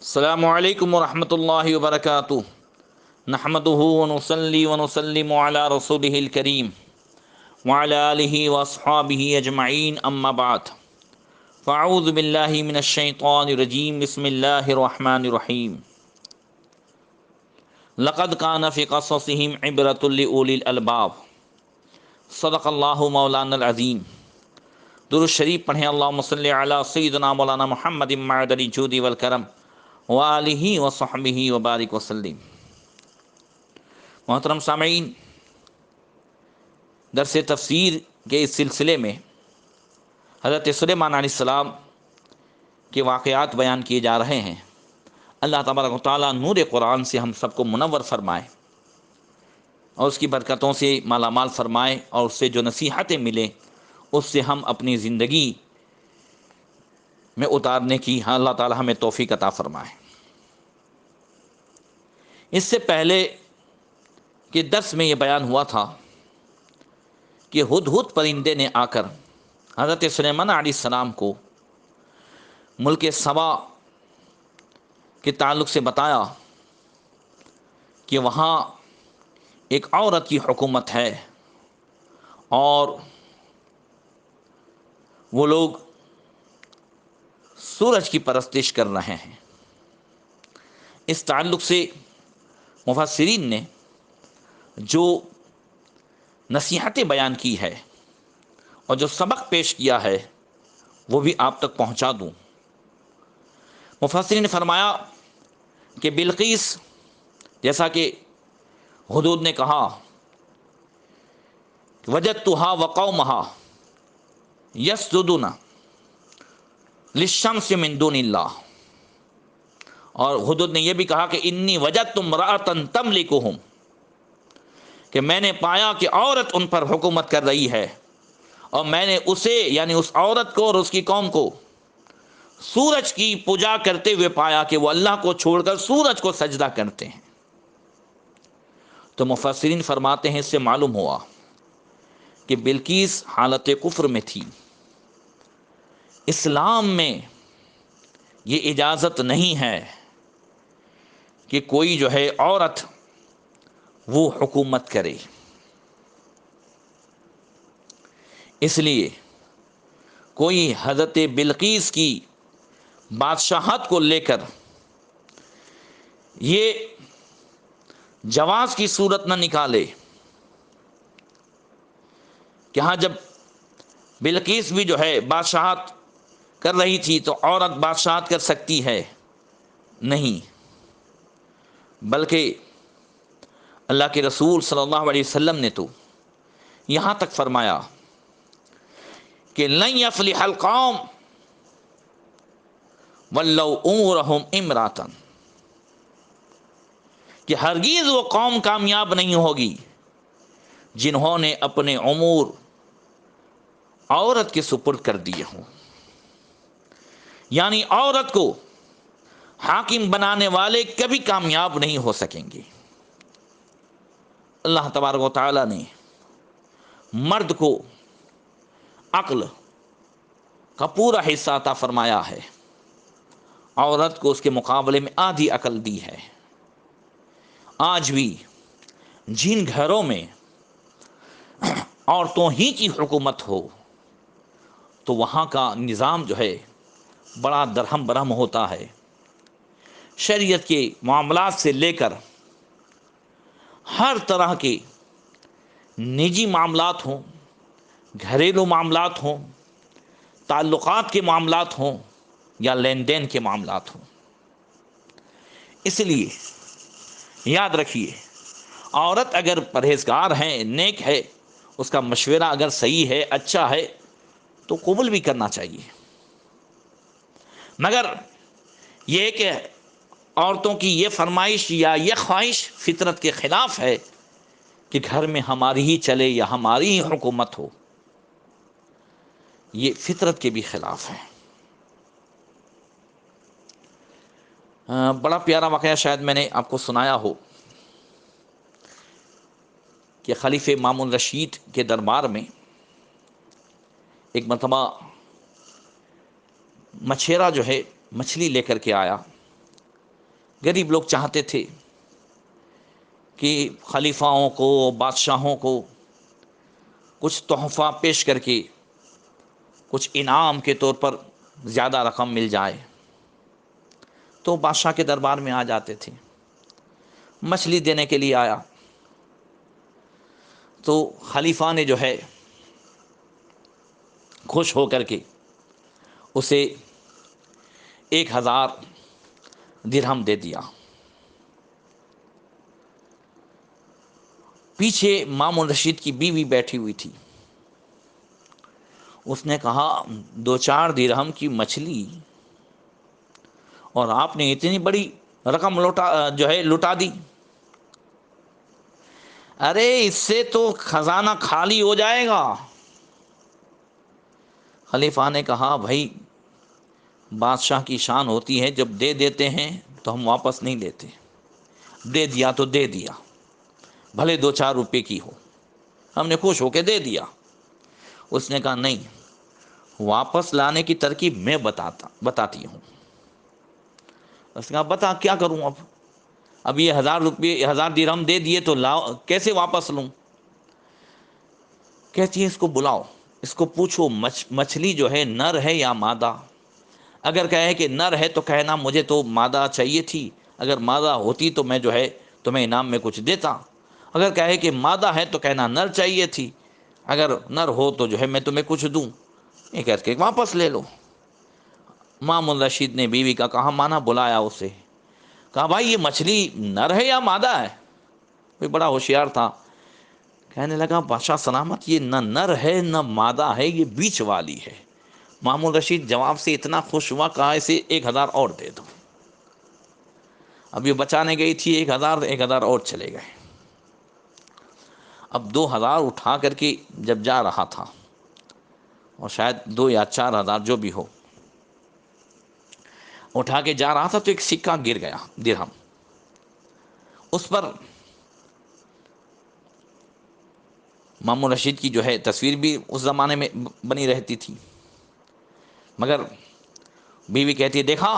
السلام علیکم ورحمۃ اللہ وبرکاتہ نحمدہ ونصلی ونسلم علی رسولہ الکریم وعلی آلہ واصحابہ اجمعین اما بعد فاعوذ باللہ من الشیطان الرجیم بسم اللہ الرحمن الرحیم لقد کان فی قصصہم عبرۃ لأولی الالباب صدق اللہ مولانا العظیم۔ درود شریف پڑھیں، اللہم صلی علی سیدنا مولانا محمد معدن الجود والکرم وآلہ وصحبہ وبارک وسلم۔ محترم سامعین، درس تفسیر کے اس سلسلے میں حضرت سلیمان علیہ السلام کے واقعات بیان کیے جا رہے ہیں۔ اللہ تبارک و تعالیٰ نور قرآن سے ہم سب کو منور فرمائے اور اس کی برکتوں سے مالا مال فرمائے، اور اس سے جو نصیحتیں ملیں اس سے ہم اپنی زندگی میں اتارنے کی اللہ تعالیٰ ہمیں توفیق عطا فرمائے۔ اس سے پہلے کہ درس میں یہ بیان ہوا تھا کہ ہدہد پرندے نے آ کر حضرت سلیمان علیہ السلام کو ملک سبا کے تعلق سے بتایا کہ وہاں ایک عورت کی حکومت ہے اور وہ لوگ سورج کی پرستش کر رہے ہیں۔ اس تعلق سے مفسرین نے جو نصیحتیں بیان کی ہے اور جو سبق پیش کیا ہے وہ بھی آپ تک پہنچا دوں۔ مفسرین نے فرمایا کہ بلقیس، جیسا کہ ہدہد نے کہا، وجدتها وقومها یسجدون للشمس من دون اللہ، اور ہدہد نے یہ بھی کہا کہ انی وجدت امرأۃ تملکہم، کہ میں نے پایا کہ عورت ان پر حکومت کر رہی ہے، اور میں نے اسے یعنی اس عورت کو اور اس کی قوم کو سورج کی پوجا کرتے ہوئے پایا کہ وہ اللہ کو چھوڑ کر سورج کو سجدہ کرتے ہیں۔ تو مفسرین فرماتے ہیں اس سے معلوم ہوا کہ بلقیس حالت کفر میں تھی۔ اسلام میں یہ اجازت نہیں ہے کہ کوئی جو ہے عورت وہ حکومت کرے، اس لیے کوئی حضرت بلقیس کی بادشاہت کو لے کر یہ جواز کی صورت نہ نکالے کہ ہاں جب بلقیس بھی جو ہے بادشاہت کر رہی تھی تو عورت بادشاہت کر سکتی ہے، نہیں، بلکہ اللہ کے رسول صلی اللہ علیہ وسلم نے تو یہاں تک فرمایا کہ لن یفلح القوم ولو امورہم امراۃ، کہ ہرگز وہ قوم کامیاب نہیں ہوگی جنہوں نے اپنے امور عورت کے سپرد کر دیے ہوں، یعنی عورت کو حاکم بنانے والے کبھی کامیاب نہیں ہو سکیں گے۔ اللہ تبارک و تعالی نے مرد کو عقل کا پورا حصہ عطا فرمایا ہے، عورت کو اس کے مقابلے میں آدھی عقل دی ہے۔ آج بھی جن گھروں میں عورتوں ہی کی حکومت ہو تو وہاں کا نظام جو ہے بڑا درہم برہم ہوتا ہے۔ شریعت کے معاملات سے لے کر ہر طرح کے نجی معاملات ہوں، گھریلو معاملات ہوں، تعلقات کے معاملات ہوں یا لین دین کے معاملات ہوں، اس لیے یاد رکھیے، عورت اگر پرہیزگار ہے، نیک ہے، اس کا مشورہ اگر صحیح ہے، اچھا ہے، تو قبول بھی کرنا چاہیے۔ مگر یہ کہ عورتوں کی یہ فرمائش یا یہ خواہش فطرت کے خلاف ہے کہ گھر میں ہماری ہی چلے یا ہماری ہی حکومت ہو، یہ فطرت کے بھی خلاف ہے۔ بڑا پیارا واقعہ شاید میں نے آپ کو سنایا ہو کہ خلیفہ مامون رشید کے دربار میں ایک مرتبہ مچھیرا جو ہے مچھلی لے کر کے آیا غریب لوگ چاہتے تھے کہ خلیفاؤں کو، بادشاہوں کو کچھ تحفہ پیش کر کے کچھ انعام کے طور پر زیادہ رقم مل جائے، تو بادشاہ کے دربار میں آ جاتے تھے۔ مچھلی دینے کے لیے آیا تو خلیفہ نے جو ہے خوش ہو کر کے اسے 1000 درہم دے دیا۔ پیچھے مامون رشید کی بیوی بیٹھی ہوئی تھی، اس نے کہا 2-4 درہم کی مچھلی اور آپ نے اتنی بڑی رقم لٹا دی، ارے اس سے تو خزانہ خالی ہو جائے گا۔ خلیفہ نے کہا بھائی بادشاہ کی شان ہوتی ہے، جب دے دیتے ہیں تو ہم واپس نہیں لیتے، دے دیا تو دے دیا، بھلے 2-4 روپے کی ہو، ہم نے خوش ہو کے دے دیا۔ اس نے کہا نہیں، واپس لانے کی ترکیب میں بتاتی ہوں۔ اس نے کہا بتا کیا کروں، اب یہ 1000 درہم دے دیے تو کیسے واپس لوں؟ کہتی ہے اس کو بلاؤ، اس کو پوچھو مچھلی جو ہے نر ہے یا مادہ؟ اگر کہے کہ نر ہے تو کہنا مجھے تو مادہ چاہیے تھی، اگر مادہ ہوتی تو میں جو ہے تمہیں انعام میں کچھ دیتا، اگر کہے کہ مادہ ہے تو کہنا نر چاہیے تھی، اگر نر ہو تو جو ہے میں تمہیں کچھ دوں، یہ کہہ کے واپس لے لو۔ مامون رشید نے بیوی کا کہا مانا، بلایا اسے، کہا بھائی یہ مچھلی نر ہے یا مادہ ہے؟ کوئی بڑا ہوشیار تھا، کہنے لگا بادشاہ سلامت، یہ نہ نر ہے نہ مادہ ہے، یہ بیچ والی ہے۔ مامون رشید جواب سے اتنا خوش ہوا، کہا اسے 1000 اور دے دو۔ اب یہ بچانے گئی تھی 1000 اور چلے گئے۔ اب 2000 اٹھا کر کے جب جا رہا تھا، اور شاید 2 یا 4000 جو بھی ہو، اٹھا کے جا رہا تھا تو ایک سکہ گر گیا، درہم، اس پر مامون رشید کی جو ہے تصویر بھی اس زمانے میں بنی رہتی تھی، مگر بیوی کہتی ہے دیکھا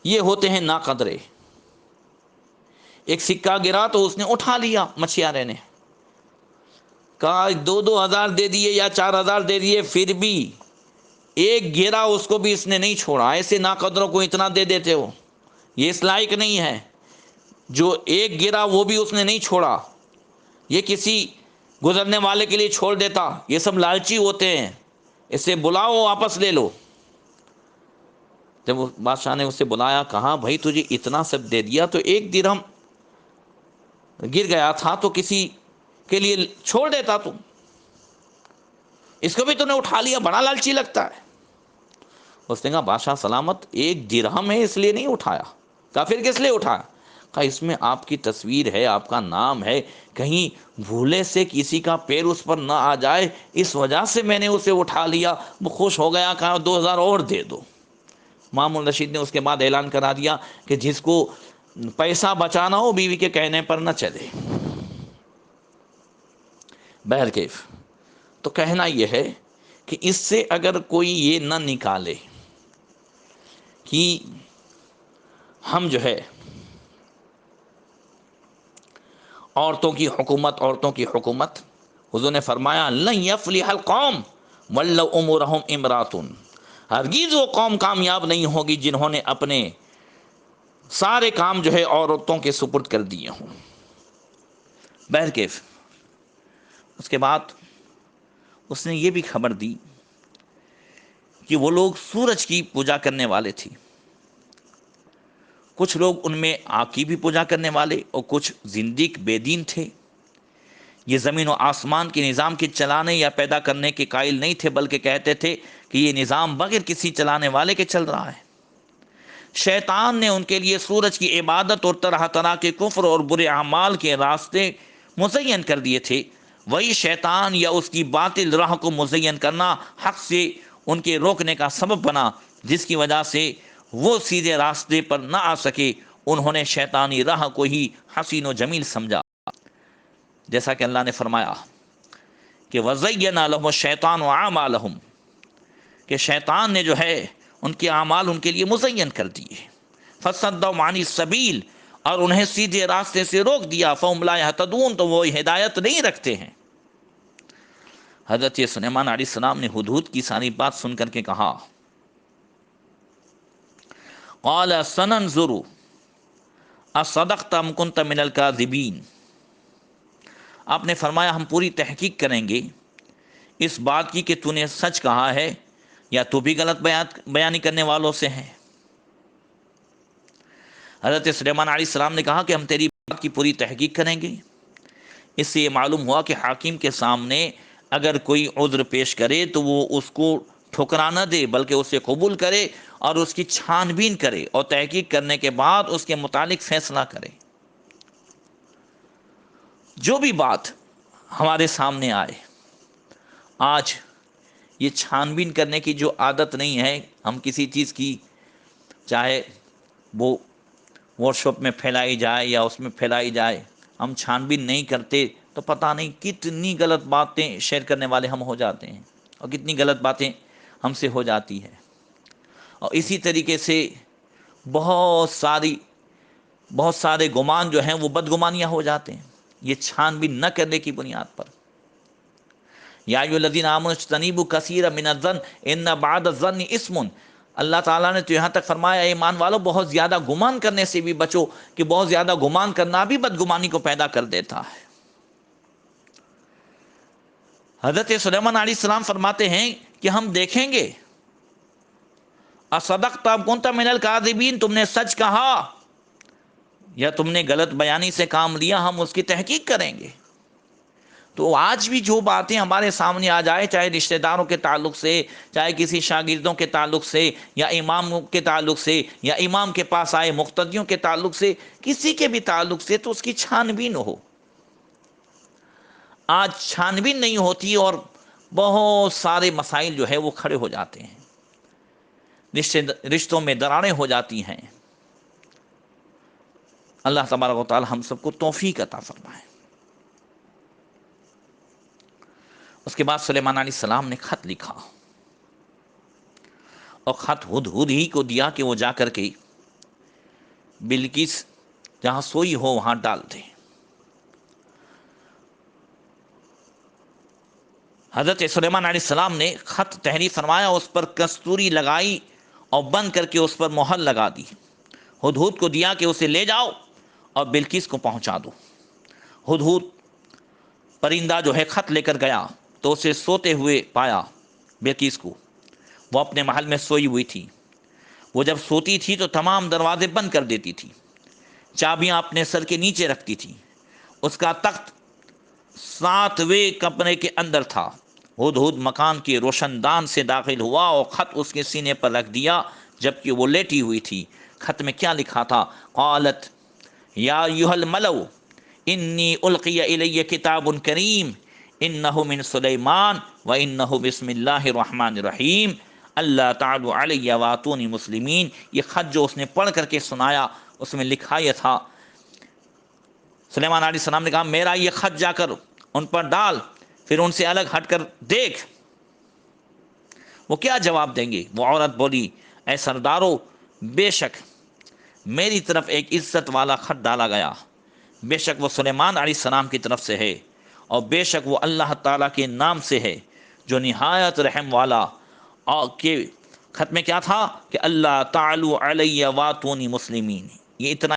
یہ ہوتے ہیں ناقدرے، ایک سکہ گرا تو اس نے اٹھا لیا مچھیارے نے، کہا 2-2000 دے دیے یا 4000 دے دیے، پھر بھی ایک گرا اس کو بھی اس نے نہیں چھوڑا، ایسے ناقدروں کو اتنا دے دیتے ہو، یہ اس لائق نہیں ہے، جو ایک گرا وہ بھی اس نے نہیں چھوڑا، یہ کسی گزرنے والے کے لیے چھوڑ دیتا، یہ سب لالچی ہوتے ہیں، اسے بلاؤ واپس لے لو۔ جب بادشاہ نے اسے بلایا، کہا بھائی تجھے اتنا سب دے دیا تو 1 درہم گر گیا تھا تو کسی کے لیے چھوڑ دیتا، تو اس کو بھی تو نے اٹھا لیا، بڑا لالچی لگتا ہے۔ اس نے کہا بادشاہ سلامت 1 درہم ہے اس لیے نہیں اٹھایا۔ کہا پھر کس لیے اٹھایا؟ کہا اس میں آپ کی تصویر ہے، آپ کا نام ہے، کہیں بھولے سے کسی کا پیر اس پر نہ آ جائے، اس وجہ سے میں نے اسے اٹھا لیا۔ وہ خوش ہو گیا، کہا 2000 اور دے دو۔ مامون رشید نے اس کے بعد اعلان کرا دیا کہ جس کو پیسہ بچانا ہو بیوی کے کہنے پر نہ چلے۔ بہرکیف تو کہنا یہ ہے کہ اس سے اگر کوئی یہ نہ نکالے کہ ہم جو ہے عورتوں کی حکومت، حضور نے فرمایا لن یفلح القوم ولو امورہم امرات، ہرگز وہ قوم کامیاب نہیں ہوگی جنہوں نے اپنے سارے کام جو ہے عورتوں کے سپرد کر دیے ہوں۔ بہرکیف اس کے بعد اس نے یہ بھی خبر دی کہ وہ لوگ سورج کی پوجا کرنے والے تھے، کچھ لوگ ان میں آگ کی بھی پوجا کرنے والے اور کچھ زندیق بے دین تھے، یہ زمین و آسمان کے نظام کے چلانے یا پیدا کرنے کے قائل نہیں تھے، بلکہ کہتے تھے کہ یہ نظام بغیر کسی چلانے والے کے چل رہا ہے۔ شیطان نے ان کے لیے سورج کی عبادت اور طرح طرح کے کفر اور برے اعمال کے راستے مزین کر دیے تھے، وہی شیطان یا اس کی باطل راہ کو مزین کرنا حق سے ان کے روکنے کا سبب بنا، جس کی وجہ سے وہ سیدھے راستے پر نہ آ سکے۔ انہوں نے شیطانی راہ کو ہی حسین و جمیل سمجھا، جیسا کہ اللہ نے فرمایا کہ وَزَيَّنَ لَهُمُ الشَّيْطَانُ أَعْمَالَهُمْ، کہ شیطان نے جو ہے ان کے اعمال ان کے لیے مزین کر دیے، فصدوا عن السبیل، اور انہیں سیدھے راستے سے روک دیا، فہم لا یہتدون، تو وہ ہدایت نہیں رکھتے ہیں۔ حضرت سلیمان علیہ السلام نے ہدہد کی ساری بات سن کر کے کہا، قال سننظر اصدقت ام کنت من الکاذبین، آپ نے فرمایا ہم پوری تحقیق کریں گے اس بات کی کہ تو نے سچ کہا ہے یا تو بھی غلط بیانی کرنے والوں سے ہے۔ حضرت سلیمان علیہ السلام نے کہا کہ ہم تیری بات کی پوری تحقیق کریں گے۔ اس سے یہ معلوم ہوا کہ حاکم کے سامنے اگر کوئی عذر پیش کرے تو وہ اس کو ٹھکرا نہ دے، بلکہ اسے قبول کرے اور اس کی چھان بین کرے اور تحقیق کرنے کے بعد اس کے متعلق فیصلہ کرے۔ جو بھی بات ہمارے سامنے آئے، آج یہ چھان بین کرنے کی جو عادت نہیں ہے، ہم کسی چیز کی چاہے وہ واٹس ایپ میں پھیلائی جائے یا اس میں پھیلائی جائے، ہم چھان بین نہیں کرتے تو پتہ نہیں کتنی غلط باتیں شیئر کرنے والے ہم ہو جاتے ہیں اور کتنی غلط باتیں ہم سے ہو جاتی ہے۔ اور اسی طریقے سے بہت سارے گمان جو ہیں وہ بدگمانیاں ہو جاتے ہیں، یہ چھان بین نہ کرنے کی بنیاد پر۔ یا ایھا الذین آمنوا اجتنبوا کثیرا من الظن ان بعض الظن اثم، اللہ تعالیٰ نے تو یہاں تک فرمایا اے ایمان والو بہت زیادہ گمان کرنے سے بھی بچو، کہ بہت زیادہ گمان کرنا بھی بدگمانی کو پیدا کر دیتا ہے۔ حضرت سلیمان علیہ السلام فرماتے ہیں کہ ہم دیکھیں گے، اصدقت ام کنت من الکاذبین، تم نے سچ کہا یا تم نے غلط بیانی سے کام لیا، ہم اس کی تحقیق کریں گے۔ تو آج بھی جو باتیں ہمارے سامنے آ جائے، چاہے رشتہ داروں کے تعلق سے، چاہے کسی شاگردوں کے تعلق سے، یا امام کے تعلق سے، یا امام کے پاس آئے مقتدیوں کے تعلق سے، کسی کے بھی تعلق سے، تو اس کی چھان بین ہو۔ آج چھان بین نہیں ہوتی اور بہت سارے مسائل جو ہے وہ کھڑے ہو جاتے ہیں، رشتوں میں دراڑیں ہو جاتی ہیں۔ اللہ تبارک و تعالی ہم سب کو توفیق عطا فرمائے۔ اس کے بعد سلیمان علیہ السلام نے خط لکھا اور خط ہدہد ہی کو دیا کہ وہ جا کر کے بلقیس جہاں سوئی ہو وہاں ڈال دے۔ حضرت سلیمان علیہ السلام نے خط تحریر فرمایا، اس پر کستوری لگائی اور بند کر کے اس پر مہر لگا دی۔ ہدہد کو دیا کہ اسے لے جاؤ اور بلقیس کو پہنچا دو۔ ہدہد پرندہ جو ہے خط لے کر گیا تو اسے سوتے ہوئے پایا، بلقیس کو۔ وہ اپنے محل میں سوئی ہوئی تھی۔ وہ جب سوتی تھی تو تمام دروازے بند کر دیتی تھی، چابیاں اپنے سر کے نیچے رکھتی تھی۔ اس کا تخت 7ویں کمرے کے اندر تھا۔ ہدہد مکان کے روشن دان سے داخل ہوا اور خط اس کے سینے پر رکھ دیا جبکہ وہ لیٹی ہوئی تھی۔ خط میں کیا لکھا تھا؟ قالت یا ایھا الملأ انی القی الی کتاب کریم انہ من سلیمان وانہ بسم اللہ الرحمن الرحیم اللہ تعالی علی واتونی مسلمین۔ یہ خط جو اس نے پڑھ کر کے سنایا، اس میں لکھا یہ تھا، سلیمان علیہ السلام نے کہا میرا یہ خط جا کر ان پر ڈال، پھر ان سے الگ ہٹ کر دیکھ وہ کیا جواب دیں گے۔ وہ عورت بولی اے سردارو، بے شک میری طرف ایک عزت والا خط ڈالا گیا، بے شک وہ سلیمان علیہ السلام کی طرف سے ہے، اور بے شک وہ اللہ تعالیٰ کے نام سے ہے جو نہایت رحم والا۔ اور کہ خط میں کیا تھا کہ اللہ تعالی علی واتونی مسلمین، یہ اتنا